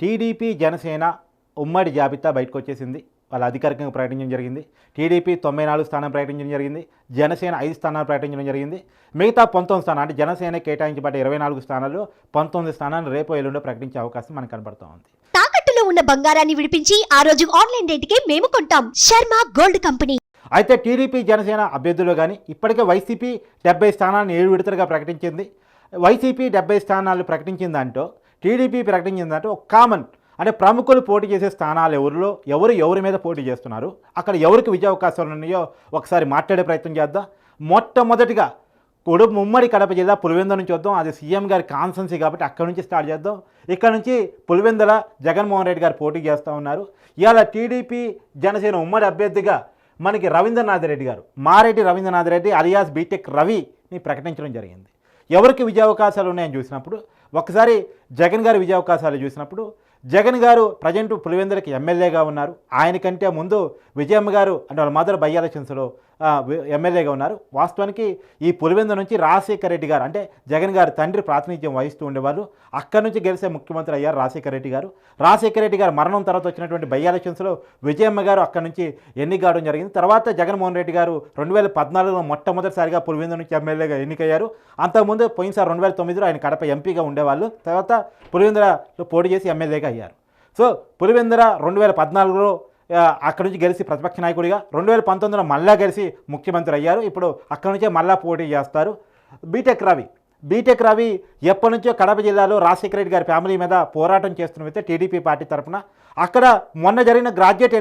TDP Janasena ఉమ్మడి జాబితా బయటకు వచ్చేసింది. వాళ్ళు అధికారికంగా ప్రకటించడం జరిగింది. టీడీపీ 94 స్థానాలు ప్రకటించడం జరిగింది. జనసేన 5 స్థానాలు ప్రకటించడం జరిగింది. మిగతా 19 స్థానాలు అంటే జనసేన కేటాయించబడ్డ 24 స్థానాల్లో 19 స్థానాలు రేపు ఎల్లుండో ప్రకటించే అవకాశం మనకు కనబడుతూ ఉంది. తాకట్టులో ఉన్న బంగారాన్ని విడిపించి ఆ రోజు ఆన్లైన్ రేటుకే మేము కొంటాం. Sharma gold company. అయితే టీడీపీ జనసేన అభ్యర్థులు కానీ ఇప్పటికే వైసీపీ 70 స్థానాలను 7 విడతలుగా ప్రకటించింది. వైసీపీ 70 స్థానాలు ప్రకటించిందంటూ టీడీపీ ప్రకటించిందంటూ ఒక కామన్ అంటే ప్రముఖులు పోటీ చేసే స్థానాలు ఎవరి మీద పోటీ చేస్తున్నారు, అక్కడ ఎవరికి విజయ అవకాశాలు ఉన్నాయో ఒకసారి మాట్లాడే ప్రయత్నం చేద్దాం. మొట్టమొదటిగా ఉమ్మడి కడప జిల్లా పులివెందుల నుంచి వద్దాం. అది సీఎం గారి కాన్సెన్సీ కాబట్టి అక్కడ నుంచి స్టార్ట్ చేద్దాం. ఇక్కడ నుంచి పులివెందుల జగన్మోహన్ రెడ్డి గారు పోటీ చేస్తూ ఉన్నారు. ఇవాళ టీడీపీ జనసేన ఉమ్మడి అభ్యర్థిగా మనకి రవీంద్రనాథ్ రెడ్డి గారు, మారెడ్డి రవీంద్రనాథ్ రెడ్డి అలియాస్ బీటెక్ రవిని ప్రకటించడం జరిగింది. ఎవరికి విజయ అవకాశాలు ఉన్నాయని చూసినప్పుడు ఒకసారి జగన్ గారి విజయ అవకాశాలు చూసినప్పుడు జగన్ గారు ప్రజెంట్ పులివెందులకి ఎమ్మెల్యేగా ఉన్నారు. ఆయన కంటే ముందు విజయమ్మ గారు అంటే వాళ్ళ మదర్ బై ఎలక్షన్స్లో ఎమ్మెల్యేగా ఉన్నారు. వాస్తవానికి ఈ పులివెందు నుంచి రాజశేఖర రెడ్డి గారు అంటే జగన్ గారు తండ్రి ప్రాతినిధ్యం వహిస్తూ ఉండేవాళ్ళు. అక్కడి నుంచి గెలిచే ముఖ్యమంత్రి అయ్యారు రాజశేఖర రెడ్డి గారు. రాజశేఖర రెడ్డి గారు మరణం తర్వాత వచ్చినటువంటి బై ఎలక్షన్స్లో విజయమ్మ గారు అక్కడి నుంచి ఎన్నిక కావడం జరిగింది. తర్వాత జగన్మోహన్ రెడ్డి గారు 2014లో మొట్టమొదటిసారిగా పులివెందు నుంచి ఎమ్మెల్యేగా ఎన్నికయ్యారు. అంతకుముందు పోయినసారి 2009లో ఆయన కడప ఎంపీగా ఉండేవాళ్ళు. తర్వాత పులివెందులో పోటీ చేసి ఎమ్మెల్యేగా అయ్యారు. సో పులివెందుల 2014లో అక్కడి నుంచి గెలిచి ప్రతిపక్ష నాయకుడిగా 2019లో మళ్ళా గెలిచి ముఖ్యమంత్రి అయ్యారు. ఇప్పుడు అక్కడి నుంచే మళ్ళా పోటీ చేస్తారు. బీటెక్ రవి ఎప్పటి నుంచో కడప జిల్లాలో రాజశేఖర రెడ్డి గారి ఫ్యామిలీ మీద పోరాటం చేస్తున్నవైతే టీడీపీ పార్టీ తరఫున అక్కడ మొన్న జరిగిన గ్రాడ్యుయేట్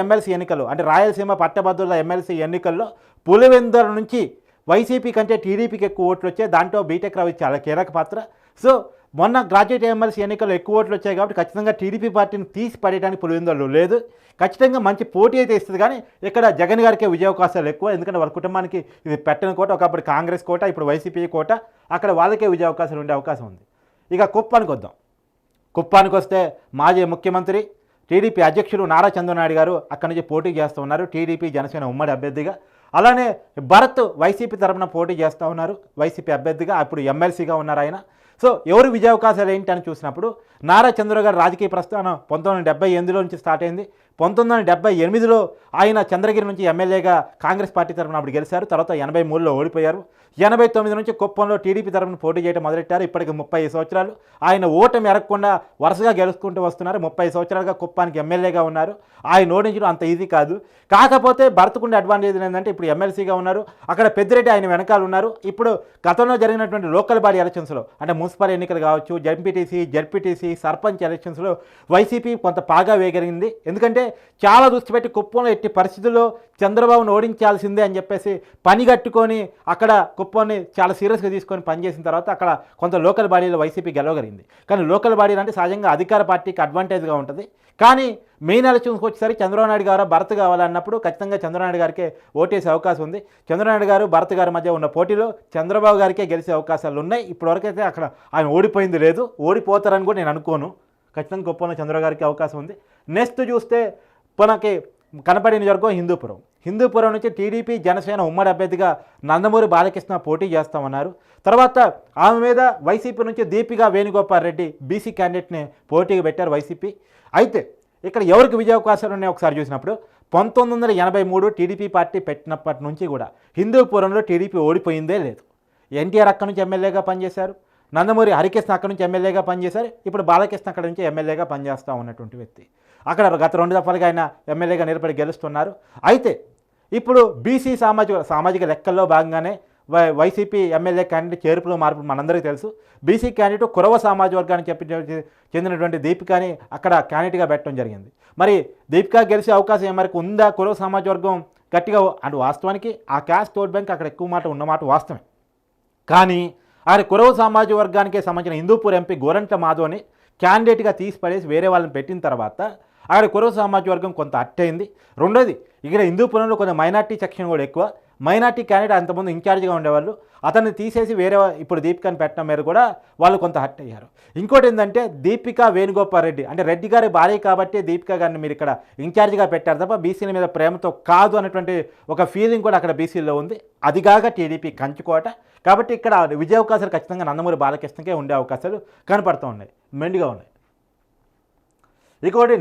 ఎమ్మెల్సీ ఎన్నికలు అంటే రాయలసీమ పట్టభద్రుల ఎమ్మెల్సీ ఎన్నికల్లో పులివెందుల నుంచి వైసీపీ కంటే టీడీపీకి ఎక్కువ ఓట్లు వచ్చాయి. దాంట్లో బీటెక్ రవి చాలా కీలక పాత్ర. సో మొన్న గ్రాడ్యుయేట్ ఎమ్మెల్సీ ఎన్నికల్లో ఎక్కువ ఓట్లు వచ్చాయి కాబట్టి ఖచ్చితంగా టీడీపీ పార్టీని తీసి పడేయడానికి పులివెందులలో లేదు. ఖచ్చితంగా మంచి పోటీ అయితే ఇస్తుంది. కానీ ఇక్కడ జగన్ గారికే విజయ అవకాశాలు ఎక్కువ. ఎందుకంటే వాళ్ళ కుటుంబానికి ఇది పెట్టని కోట, ఒకప్పుడు కాంగ్రెస్ కోట, ఇప్పుడు వైసీపీ కోట. అక్కడ వాళ్ళకే విజయ అవకాశాలు ఉండే అవకాశం ఉంది. ఇక కుప్పానికి వస్తే మాజీ ముఖ్యమంత్రి టీడీపీ అధ్యక్షుడు నారా చంద్రనాయుడు గారు అక్కడి నుంచి పోటీ చేస్తూ ఉన్నారు టీడీపీ జనసేన ఉమ్మడి అభ్యర్థిగా. అలానే భరత్ వైసీపీ తరఫున పోటీ చేస్తూ ఉన్నారు వైసీపీ అభ్యర్థిగా. అప్పుడు ఎమ్మెల్సీగా ఉన్నారు ఆయన. సో ఎవరు విజయ అవకాశాలు ఏంటి అని చూసినప్పుడు నారా చంద్రబాబు గారు రాజకీయ ప్రస్థానం 1978లో నుంచి స్టార్ట్ అయింది. 1978లో ఆయన చంద్రగిరి నుంచి ఎమ్మెల్యేగా కాంగ్రెస్ పార్టీ తరఫున అప్పుడు గెలిచారు. తర్వాత 83లో ఓడిపోయారు. 89 నుంచి కుప్పంలో టీడీపీ తరఫున పోటీ చేయడం మొదలెట్టారు. ఇప్పటికి 30 సంవత్సరాలు ఆయన ఓటమి ఎరగకుండా వరుసగా గెలుచుకుంటూ వస్తున్నారు. 30 సంవత్సరాలుగా కుప్పానికి ఎమ్మెల్యేగా ఉన్నారు. ఆయన ఓడించడం అంత ఈజీ కాదు. కాకపోతే భరత్కుండే అడ్వాంటేజ్ ఏంటంటే ఇప్పుడు ఎమ్మెల్సీగా ఉన్నారు. అక్కడ పెద్దిరెడ్డి ఆయన వెనకాల ఉన్నారు. ఇప్పుడు గతంలో జరిగినటువంటి లోకల్ బాడీ ఎలక్షన్స్లో అంటే మున్సిపల్ ఎన్నికలు కావచ్చు, జడ్పీటీసీ సర్పంచ్ ఎలక్షన్స్లో వైసీపీ కొంత పాగా వేయగలిగింది. ఎందుకంటే చాలా దృష్టి పెట్టి కుప్పంలో ఎట్టి పరిస్థితుల్లో చంద్రబాబును ఓడించాల్సిందే అని చెప్పేసి పని కట్టుకొని అక్కడ కుప్పాన్ని చాలా సీరియస్గా తీసుకొని పనిచేసిన తర్వాత అక్కడ కొంత లోకల్ బాడీలో వైసీపీ గెలవగలిగింది. కానీ లోకల్ బాడీలు అంటే సహజంగా అధికార పార్టీకి అడ్వాంటేజ్గా ఉంటుంది. కానీ మెయిన్ ఎలక్షన్స్కి వచ్చేసరికి చంద్రబాబు నాయుడు గారు భరత్ కావాలన్నప్పుడు ఖచ్చితంగా చంద్రబాబు నాయుడు గారికే ఓటేసే అవకాశం ఉంది. చంద్రబాబు నాయుడు గారు భరత్ గారి మధ్య ఉన్న పోటీలో చంద్రబాబు గారికే గెలిచే అవకాశాలు ఉన్నాయి. ఇప్పటివరకైతే అక్కడ ఆయన ఓడిపోయింది లేదు, ఓడిపోతారని కూడా నేను అనుకోను. ఖచ్చితంగా కుప్పంలో చంద్రబాబు గారికి అవకాశం ఉంది. నెక్స్ట్ చూస్తే మనకి కనపడే నియోజకవర్గం హిందూపురం నుంచి టీడీపీ జనసేన ఉమ్మడి అభ్యర్థిగా నందమూరి బాలకృష్ణ పోటీ చేస్తామన్నారు. తర్వాత ఆమె మీద వైసీపీ నుంచి దీపికా వేణుగోపాల్ రెడ్డి బీసీ క్యాండిడేట్ని పోటీగా పెట్టారు వైసీపీ. అయితే ఇక్కడ ఎవరికి విజయ అవకాశాలు ఉన్నాయో ఒకసారి చూసినప్పుడు 1983 టీడీపీ పార్టీ పెట్టినప్పటి నుంచి కూడా హిందూపురంలో టీడీపీ ఓడిపోయిందే లేదు. ఎన్టీఆర్ అక్కడి నుంచి ఎమ్మెల్యేగా పనిచేశారు. నందమూరి హరికృష్ణ అక్కడి నుంచి ఎమ్మెల్యేగా పనిచేశారు. ఇప్పుడు బాలకృష్ణ అక్కడి నుంచి ఎమ్మెల్యేగా పనిచేస్తూ ఉన్నటువంటి వ్యక్తి. అక్కడ గత 2 దఫాలుగా ఆయన ఎమ్మెల్యేగా నిలబడి గెలుస్తున్నారు. అయితే ఇప్పుడు బీసీ సామాజిక లెక్కల్లో భాగంగానే వైసీపీ ఎమ్మెల్యే క్యాండిడేట్ చేర్పులో మార్పు మనందరికీ తెలుసు. బీసీ క్యాండిడేట్ కురవ సమాజ వర్గానికి చెందినటువంటి దీపికాని అక్కడ క్యాండిడేట్గా పెట్టడం జరిగింది. మరి దీపికా గెలిచే అవకాశం ఏమరకు ఉందా? కురవ సమాజ వర్గం గట్టిగా అంటే వాస్తవానికి ఆ క్యాస్ట్ ఓట్ బ్యాంక్ అక్కడ ఎక్కువ మాట ఉన్నమాట వాస్తవమే. కానీ ఆయన కురవ సమాజ వర్గానికి సంబంధించిన హిందూపూర్ ఎంపీ గోరంట్ల మాధవ్ని క్యాండిడేట్గా తీసిపడేసి వేరే వాళ్ళని పెట్టిన తర్వాత అక్కడ కురవ సమాజ వర్గం కొంత అట్టయింది. రెండోది ఇక్కడ హిందూపురంలో కొంత మైనార్టీ సెక్షన్ కూడా ఎక్కువ. మైనార్టీ క్యాండిడేట్ అంతకుముందు ఇన్ఛార్జ్గా ఉండేవాళ్ళు, అతన్ని తీసేసి వేరే ఇప్పుడు దీపికాని పెట్టడం మీద కూడా వాళ్ళు కొంత హర్ట్ అయ్యారు. ఇంకోటి ఏంటంటే దీపికా వేణుగోపాల్ రెడ్డి అంటే రెడ్డి గారి భార్య కాబట్టి దీపికా గారిని మీరు ఇక్కడ ఇన్ఛార్జ్గా పెట్టారు తప్ప బీసీల మీద ప్రేమతో కాదు అన్నటువంటి ఒక ఫీలింగ్ కూడా అక్కడ బీసీలో ఉంది. అదిగాక టీడీపీ కంచుకోట. కాబట్టి ఇక్కడ విజయ అవకాశాలు ఖచ్చితంగా నందమూరి బాలకృష్ణకే ఉండే అవకాశాలు కనపడుతూ ఉన్నాయి, మెండుగా ఉన్నాయి. ఇంకోటి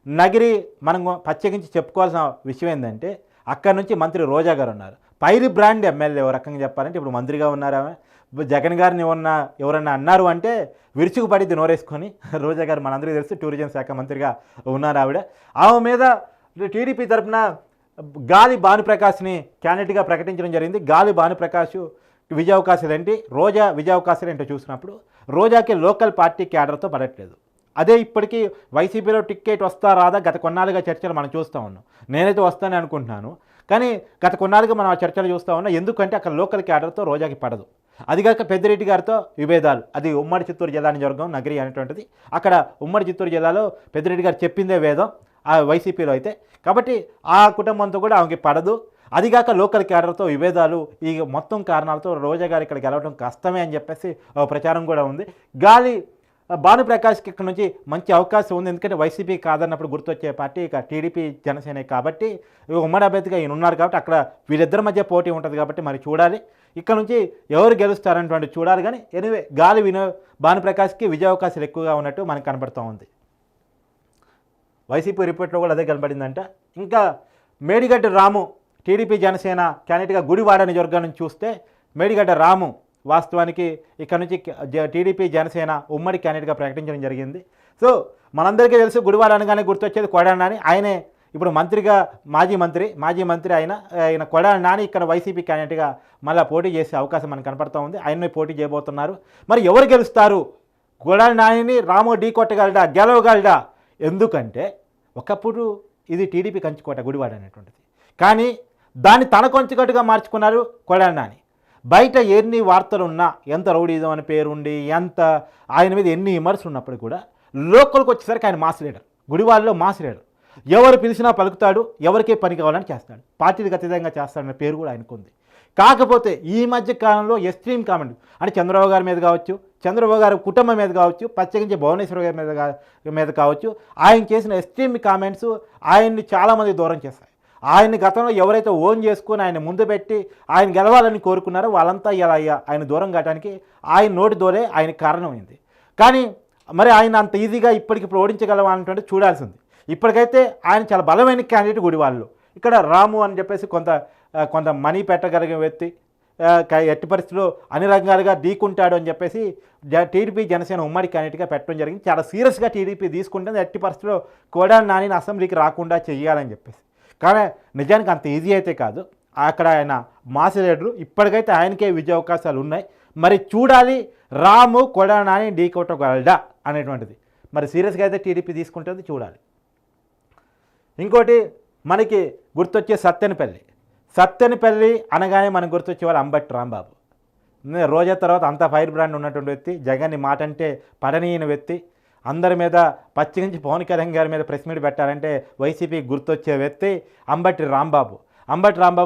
నగిరి మనం ప్రత్యేకించి చెప్పుకోవాల్సిన విషయం ఏంటంటే అక్కడ నుంచి మంత్రి రోజా గారు ఉన్నారు. పైరి బ్రాండ్ ఎమ్మెల్యే ఓ రకంగా చెప్పాలంటే ఇప్పుడు మంత్రిగా ఉన్నారు ఆమె. జగన్ గారిని ఎవరన్నా అన్నారు అంటే విరుచుకు పడిద్ది నోరేసుకొని. రోజా గారు మనందరికీ తెలుసు టూరిజం శాఖ మంత్రిగా ఉన్నారు ఆవిడ. ఆమె మీద టీడీపీ తరఫున గాలి భానుప్రకాష్ని క్యాండిడేట్గా ప్రకటించడం జరిగింది. గాలి భానుప్రకాష్ విజయ అవకాశాలు ఏంటి, రోజా విజయ అవకాశాలు ఏంటో చూసినప్పుడు రోజాకి లోకల్ పార్టీ క్యాడర్తో పడట్లేదు. అదే ఇప్పటికీ వైసీపీలో టికెట్ వస్తా రాదా గత కొన్నాళ్ళుగా చర్చలు మనం చూస్తూ ఉన్నాం. నేనైతే వస్తానని అనుకుంటున్నాను, కానీ గత కొన్నాళ్ళుగా మనం ఆ చర్చలు చూస్తూ ఉన్నాం. ఎందుకంటే అక్కడ లోకల్ క్యాడర్తో రోజాకి పడదు. అదిగాక పెద్దిరెడ్డి గారితో విభేదాలు. అది ఉమ్మడి చిత్తూరు జిల్లా నియోజకవర్గం నగరి అనేటువంటిది. అక్కడ ఉమ్మడి చిత్తూరు జిల్లాలో పెద్దిరెడ్డి గారు చెప్పిందే వేదం ఆ వైసీపీలో అయితే. కాబట్టి ఆ కుటుంబంతో కూడా ఆమెకి పడదు. అదిగాక లోకల్ క్యాడర్తో విభేదాలు, ఈ మొత్తం కారణాలతో రోజా గారు ఇక్కడ గెలవడం కష్టమే అని చెప్పేసి ప్రచారం కూడా ఉంది. గాలి భానుప్రకాష్కి ఇక్కడ నుంచి మంచి అవకాశం ఉంది. ఎందుకంటే వైసీపీ కాదన్నప్పుడు గుర్తొచ్చే పార్టీ ఇక టీడీపీ జనసేన కాబట్టి ఉమ్మడి అభ్యర్థిగా ఈయన ఉన్నారు కాబట్టి అక్కడ వీరిద్దరి మధ్య పోటీ ఉంటుంది కాబట్టి మరి చూడాలి ఇక్కడ నుంచి ఎవరు గెలుస్తారనేటువంటి చూడాలి. కానీ ఎనివే గాలి భానుప్రకాష్కి విజయ అవకాశాలు ఎక్కువగా ఉన్నట్టు మనకు కనబడుతూ ఉంది. వైసీపీ రిపోర్ట్లో కూడా అదే కనబడిందంట. ఇంకా మేడిగడ్డ రాము టీడీపీ జనసేన క్యాండిడేట్గా గుడివాడ నియోజకవర్గం నుంచి చూస్తే మేడిగడ్డ రాము వాస్తవానికి ఇక్కడ నుంచి టీడీపీ జనసేన ఉమ్మడి క్యాండిడేట్గా ప్రకటించడం జరిగింది. సో మనందరికీ తెలుసు గుడివాడ అనగానే గుర్తొచ్చేది కొడాలి నాని. ఆయనే ఇప్పుడు మంత్రిగా మాజీ మంత్రి ఆయన కొడాలి నాని ఇక్కడ వైసీపీ క్యాండిడేట్గా మళ్ళీ పోటీ చేసే అవకాశం మనకు కనపడుతూ ఉంది. ఆయన్ని పోటీ చేయబోతున్నారు. మరి ఎవరు గెలుస్తారు? కొడాలి నానిని రాము ఢీ కొట్టగలడా, గెలవగలడా? ఎందుకంటే ఒకప్పుడు ఇది టీడీపీ కంచుకోట గుడివాడ అనేటువంటిది, కానీ దాన్ని తన కొంచుకట్టుగా మార్చుకున్నారు కొడాలి నాని. బయట ఎన్ని వార్తలు ఉన్నా, ఎంత రౌడీజం అని పేరుండి, ఎంత ఆయన మీద ఎన్ని విమర్శలు ఉన్నప్పుడు కూడా లోకల్కి వచ్చేసరికి ఆయన మాస్ లీడర్, గుడివాడలో మాస్ లీడర్. ఎవరు పిలిచినా పలుకుతాడు, ఎవరికే పని కావాలని చేస్తాడు, పార్టీలకు అతీతంగా చేస్తాడన్న పేరు కూడా ఆయనకుంది. కాకపోతే ఈ మధ్య కాలంలో ఎక్స్ట్రీమ్ కామెంట్ అంటే చంద్రబాబు గారి మీద కావచ్చు, చంద్రబాబు గారి కుటుంబం మీద కావచ్చు, ప్రత్యేకించి భువనేశ్వర్ గారి మీద కావచ్చు, ఆయన చేసిన ఎక్స్ట్రీమ్ కామెంట్స్ ఆయన్ని చాలామంది దూరం చేస్తాయి. ఆయన్ని గతంలో ఎవరైతే ఓన్ చేసుకుని ఆయన ముందు పెట్టి ఆయన గెలవాలని కోరుకున్నారో వాళ్ళంతా ఇలా ఆయన దూరం కావడానికి ఆయన నోటి దూరే ఆయన కారణమైంది. కానీ మరి ఆయన అంత ఈజీగా ఇప్పటికిప్పుడు ఓడించగలవా అనేటువంటి చూడాల్సింది. ఇప్పటికైతే ఆయన చాలా బలమైన క్యాండిడేట్ గుడివాళ్ళు. ఇక్కడ రాము అని చెప్పేసి కొంత మనీ పెట్టగలిగే వ్యక్తి, ఎట్టి పరిస్థితుల్లో అన్ని రంగాలుగా ఢీకుంటాడు అని చెప్పేసి టీడీపీ జనసేన ఉమ్మడి క్యాండిడేట్గా పెట్టడం జరిగింది. చాలా సీరియస్గా టీడీపీ తీసుకుంటుంది. ఎట్టి పరిస్థితుల్లో కొడాలి నానిని అసెంబ్లీకి రాకుండా చెయ్యాలని చెప్పేసి. కానీ నిజానికి అంత ఈజీ అయితే కాదు. అక్కడ ఆయన మాస్ లీడరు. ఇప్పటికైతే ఆయనకే విజయ అవకాశాలు ఉన్నాయి. మరి చూడాలి రాము కొడాలి నాని ఢీ కొట్టగలడా అనేటువంటిది. మరి సీరియస్గా అయితే టీడీపీ తీసుకుంటుంది, చూడాలి. ఇంకోటి మనకి గుర్తొచ్చే సత్తెనపల్లి అనగానే మనకు గుర్తొచ్చే వాళ్ళు అంబటి రాంబాబు. రోజా తర్వాత అంత ఫైర్ బ్రాండ్ ఉన్నటువంటి వ్యక్తి, జగన్ని మాట అంటే పడనీయని వ్యక్తి, అందరి మీద పచ్చిగించి పవన్ కళ్యాణ్ గారి మీద ప్రెస్ మీట్ పెట్టాలంటే వైసీపీ గుర్తొచ్చే వ్యక్తి అంబటి రాంబాబు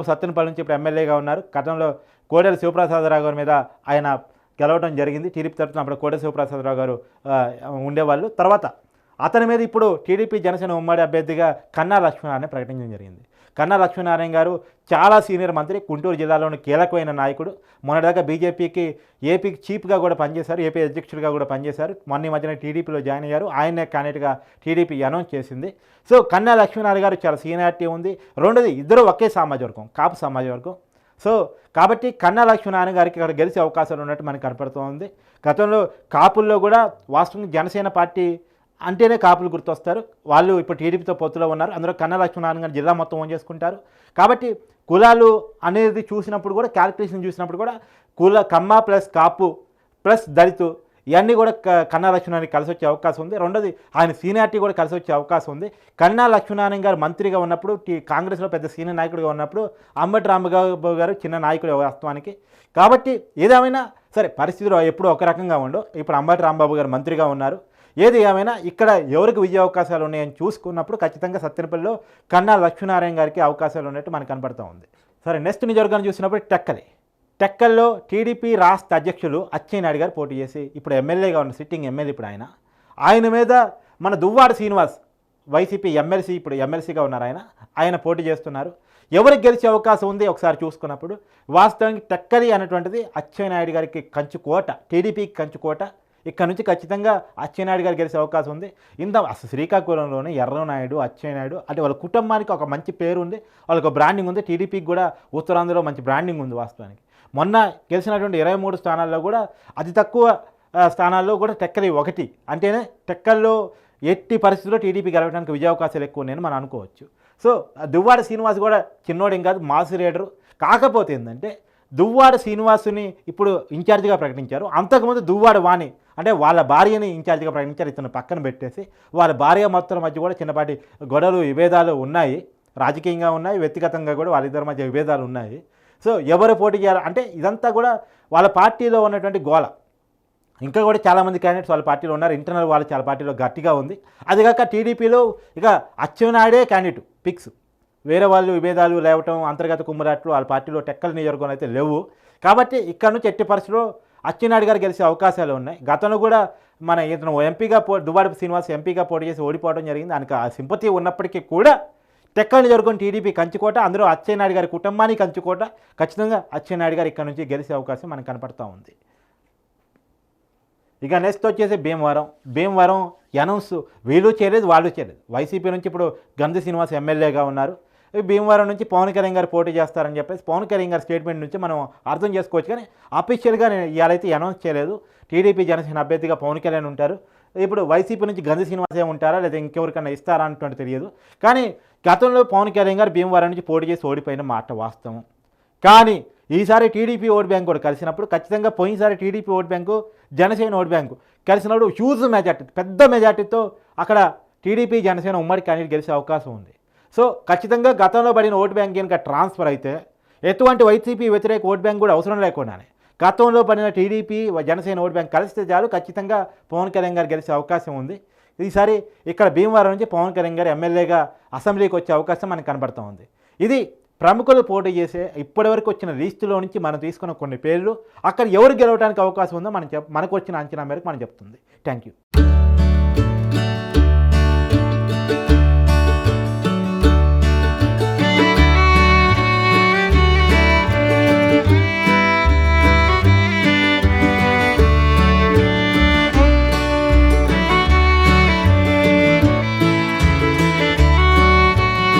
సత్తెనపల్లి నుంచి ఇప్పుడు ఎమ్మెల్యేగా ఉన్నారు. గతంలో కోడెల శివప్రసాదరావు గారి మీద ఆయన గెలవడం జరిగింది. టీడీపీ తరఫున అప్పుడు కోడెల శివప్రసాదరావు గారు ఉండేవాళ్ళు. తర్వాత అతని మీద ఇప్పుడు టీడీపీ జనసేన ఉమ్మడి అభ్యర్థిగా కన్నా లక్ష్మీనారాయణ ప్రకటించడం జరిగింది. కన్నా లక్ష్మీనారాయణ గారు చాలా సీనియర్ మంత్రి, గుంటూరు జిల్లాలోని కీలకమైన నాయకుడు. మొన్నటిదాకా బీజేపీకి ఏపీకి చీఫ్గా కూడా పనిచేశారు, ఏపీ అధ్యక్షుడిగా కూడా పనిచేశారు. మొన్న మధ్యన టీడీపీలో జాయిన్ అయ్యారు. ఆయనే క్యాండిడేట్గా టీడీపీ అనౌన్స్ చేసింది. సో కన్నా లక్ష్మీనారాయణ గారు చాలా సీనియారిటీ ఉంది. రెండోది ఇద్దరు ఒకే సామాజిక వర్గం, కాపు సామాజిక వర్గం. సో కాబట్టి కన్నా లక్ష్మీనారాయణ గారికి ఇక్కడ గెలిచే అవకాశాలు ఉన్నట్టు మనకు కనపడుతోంది. గతంలో కాపుల్లో కూడా వాస్తవంగా జనసేన పార్టీ అంటేనే కాపులు గుర్తొస్తారు. వాళ్ళు ఇప్పుడు టీడీపీతో పొత్తులో ఉన్నారు. అందులో కన్నా లక్ష్మీనారాయణ గారు జిల్లా మొత్తం ఓన్ చేసుకుంటారు. కాబట్టి కులాలు అనేది చూసినప్పుడు కూడా, క్యాలిక్యులేషన్ చూసినప్పుడు కూడా కమ్మ ప్లస్ కాపు ప్లస్ దళితు ఇవన్నీ కూడా కన్నా లక్ష్మీనారాయణ కలిసి వచ్చే అవకాశం ఉంది. రెండోది ఆయన సీనియారిటీ కూడా కలిసి వచ్చే అవకాశం ఉంది. కన్నా లక్ష్మీనారాయణ గారు మంత్రిగా ఉన్నప్పుడు, కాంగ్రెస్లో పెద్ద సీనియర్ నాయకుడిగా ఉన్నప్పుడు అంబటి రాంబాబు గారు చిన్న నాయకుడు వాస్తవానికి. కాబట్టి ఏదేమైనా సరే పరిస్థితులు ఎప్పుడూ ఒక రకంగా ఉండవు. ఇప్పుడు అంబటి రాంబాబు గారు మంత్రిగా ఉన్నారు. ఏది ఏమైనా ఇక్కడ ఎవరికి విజయ అవకాశాలు ఉన్నాయని చూసుకున్నప్పుడు ఖచ్చితంగా సత్తెనపల్లిలో కన్నా లక్ష్మీనారాయణ గారికి అవకాశాలు ఉన్నట్టు మనకు కనపడుతూ ఉంది. సరే నెక్స్ట్ నియోజకవర్గాన్ని చూసినప్పుడు టెక్కల్లో టీడీపీ రాష్ట్ర అధ్యక్షులు అచ్చెన్నాయుడు గారు పోటీ చేసి ఇప్పుడు ఎమ్మెల్యేగా ఉన్న సిట్టింగ్ ఎమ్మెల్యే ఇప్పుడు ఆయన మీద మన దువ్వాడ శ్రీనివాస్ వైసీపీ ఇప్పుడు ఎమ్మెల్సీగా ఉన్నారు. ఆయన పోటీ చేస్తున్నారు. ఎవరికి గెలిచే అవకాశం ఉంది ఒకసారి చూసుకున్నప్పుడు వాస్తవానికి టెక్కలి అనేటువంటిది అచ్చెన్నాయుడు గారికి కంచుకోట, టీడీపీకి కంచుకోట. ఇక్కడ నుంచి ఖచ్చితంగా అచ్చెన్నాయుడు గారు గెలిచే అవకాశం ఉంది. అసలు శ్రీకాకుళంలోనే ఎర్రనాయుడు, అచ్చెన్నాయుడు అంటే వాళ్ళ కుటుంబానికి ఒక మంచి పేరు ఉంది, వాళ్ళకి ఒక బ్రాండింగ్ ఉంది. టీడీపీకి కూడా ఉత్తరాంధ్రలో మంచి బ్రాండింగ్ ఉంది వాస్తవానికి. మొన్న గెలిచినటువంటి 23 స్థానాల్లో కూడా అతి తక్కువ స్థానాల్లో కూడా టెక్కలి 1 అంటేనే టెక్కల్లో ఎట్టి పరిస్థితుల్లో టీడీపీ గెలవడానికి విజయ అవకాశాలు ఎక్కువ ఉన్నాయని మనం అనుకోవచ్చు. సో దువ్వాడ శ్రీనివాస్ కూడా చిన్నోడేం కాదు, మాస్ లీడరు. కాకపోతే ఏంటంటే దువ్వాడ శ్రీనివాసుని ఇప్పుడు ఇన్ఛార్జిగా ప్రకటించారు. అంతకుముందు దువ్వాడ వాణి అంటే వాళ్ళ భార్యని ఇన్ఛార్జిగా ప్రకటించారు. ఇతను పక్కన పెట్టేసి వాళ్ళ భార్య మొత్తం మధ్య కూడా చిన్నపాటి గొడవలు విభేదాలు ఉన్నాయి, రాజకీయంగా ఉన్నాయి, వ్యక్తిగతంగా కూడా వాళ్ళిద్దరి మధ్య విభేదాలు ఉన్నాయి. సో ఎవరు పోటీ చేయాలి అంటే ఇదంతా కూడా వాళ్ళ పార్టీలో ఉన్నటువంటి గోల. ఇంకా కూడా చాలామంది క్యాండిడేట్స్ వాళ్ళ పార్టీలో ఉన్నారు, ఇంటర్నల్ వాళ్ళు చాలా పార్టీలో గట్టిగా ఉంది. అదిగాక టీడీపీలో ఇక అచ్చెన్నాయుడే క్యాండిడేట్ ఫిక్స్, వేరే వాళ్ళు విభేదాలు లేవటం అంతర్గత కుమ్మరాట్లు వాళ్ళ పార్టీలో టెక్కల నియోజకవర్గం అయితే లేవు. కాబట్టి ఇక్కడ నుంచి ఎట్టి పరిస్థితుల్లో అచ్చెన్నాయుడు గారు గెలిచే అవకాశాలు ఉన్నాయి. గతంలో కూడా మన ఇతను ఎంపీగా దువ్వాడ శ్రీనివాస్ ఎంపీగా పోటీ చేసి ఓడిపోవడం జరిగింది. దానికి ఆ సింపతి ఉన్నప్పటికీ కూడా టెక్కల నియోజకవర్గం టీడీపీ కంచుకోట, అందులో అచ్చెన్నాయుడు గారి కుటుంబానికి కంచుకోట. ఖచ్చితంగా అచ్చెన్నాయుడు గారు ఇక్కడ నుంచి గెలిచే అవకాశం మనకు కనపడుతూ ఉంది. ఇక నెక్స్ట్ వచ్చేసి భీమవరం అనౌన్స్ వీళ్ళు చేయలేదు, వాళ్ళు చేయలేదు. వైసీపీ నుంచి ఇప్పుడు గంధి శ్రీనివాస్ ఎమ్మెల్యేగా ఉన్నారు. భీమవరం నుంచి పవన్ కళ్యాణ్ గారు పోటీ చేస్తారని చెప్పేసి పవన్ కళ్యాణ్ గారి స్టేట్మెంట్ నుంచి మనం అర్థం చేసుకోవచ్చు. కానీ అఫీషియల్గా ఇవాళైతే అనౌన్స్ చేయలేదు. టీడీపీ జనసేన అభ్యర్థిగా పవన్ కళ్యాణ్ ఉంటారు. ఇప్పుడు వైసీపీ నుంచి గంధి శ్రీనివాసే ఉంటారా లేదా ఇంకెవరికైనా ఇస్తారా అంటుంటే తెలియదు. కానీ గతంలో పవన్ కళ్యాణ్ గారు భీమవరం నుంచి పోటీ చేసి ఓడిపోయిన మాట వాస్తవం. కానీ ఈసారి టీడీపీ ఓట్ బ్యాంక్ కూడా కలిసినప్పుడు ఖచ్చితంగా పోయినసారి TDP vote bank Janasena vote bank కలిసినప్పుడు హ్యూజ్ మెజార్టీ, పెద్ద మెజార్టీతో అక్కడ టీడీపీ జనసేన ఉమ్మడి క్యాండిడేట్ గెలిచే అవకాశం ఉంది. సో ఖచ్చితంగా గతంలో పడిన ఓట్ బ్యాంక్ కనుక ట్రాన్స్ఫర్ అయితే ఎటువంటి వైసీపీ వ్యతిరేక ఓట్ బ్యాంక్ కూడా అవసరం లేకుండానే గతంలో పడిన టీడీపీ జనసేన ఓట్ బ్యాంక్ కలిస్తే చాలు ఖచ్చితంగా పవన్ కళ్యాణ్ గారు గెలిచే అవకాశం ఉంది. ఈసారి ఇక్కడ భీమవరం నుంచి పవన్ కళ్యాణ్ గారు ఎమ్మెల్యేగా అసెంబ్లీకి వచ్చే అవకాశం మనకు కనబడుతూ ఉంది. ఇది ప్రముఖులు పోటీ చేసే ఇప్పటివరకు వచ్చిన లిస్టులో నుంచి మనం తీసుకున్న కొన్ని పేర్లు. అక్కడ ఎవరు గెలవడానికి అవకాశం ఉందో మనకు వచ్చిన అంచనా మేరకు మనం చెప్తుంది. Thank you.